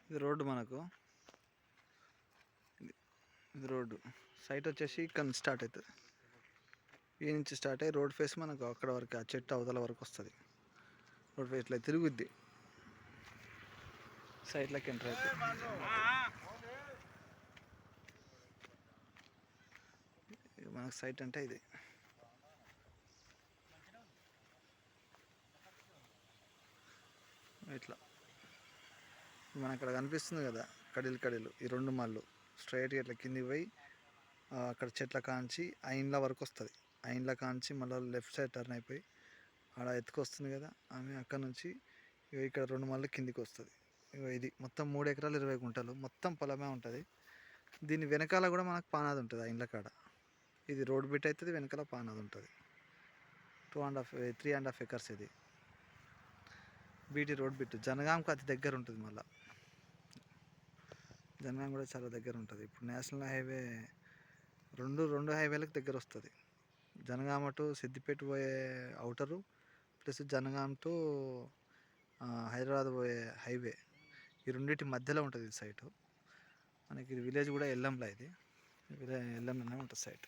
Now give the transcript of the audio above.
ఇది రోడ్డు మనకు, ఇది రోడ్డు సైట్ వచ్చేసి ఇక్కడ నుంచి స్టార్ట్ అవుతుంది. ఈ నుంచి స్టార్ట్ అయ్యి రోడ్ ఫేస్ మనకు అక్కడ వరకు, ఆ చెట్టు అవతల వరకు వస్తుంది. రోడ్ ఫేస్ ఇట్లా తిరుగుద్ది, సైడ్లోకి ఎంటర్ అవుతుంది. మనకు సైట్ అంటే ఇది. ఇట్లా మన అక్కడ కనిపిస్తుంది కదా కడీలు కడీలు, ఈ రెండు మళ్ళు స్ట్రైట్గా ఇట్లా కిందికి పోయి అక్కడ చెట్ల కాంచి ఆ ఇండ్ల వరకు వస్తుంది. ఆ ఇండ్ల కాంచి మళ్ళీ లెఫ్ట్ సైడ్ టర్న్ అయిపోయి ఆడ ఎత్తుకొస్తుంది కదా ఆమె, అక్కడ నుంచి ఇక్కడ రెండు మళ్ళు కిందికి వస్తుంది. ఇది మొత్తం 3 ఎకరాలు 20 గుంటలు మొత్తం పొలమే ఉంటుంది. దీని వెనకాల కూడా మనకు పానాది ఉంటుంది ఆ ఇండ్ల కాడ. ఇది రోడ్ బిట్ అవుతుంది, వెనకాల పానాది ఉంటుంది. 3.5 ఎకర్స్ ఇది. బీటీ రోడ్ బిట్ జనగాంకు అతి దగ్గర ఉంటుంది. మళ్ళీ జనగాం కూడా చాలా దగ్గర ఉంటుంది. ఇప్పుడు నేషనల్ హైవే రెండు హైవేలకు దగ్గర వస్తుంది. జనగామ టు సిద్దిపేట పోయే outer plus Jangaon to Hyderabad పోయే హైవే, ఈ రెండింటి మధ్యలో ఉంటుంది ఈ సైటు మనకి. ఇది విలేజ్ కూడా ఎల్లంలో, ఇది ఎల్లంలోనే ఉంటుంది సైట్.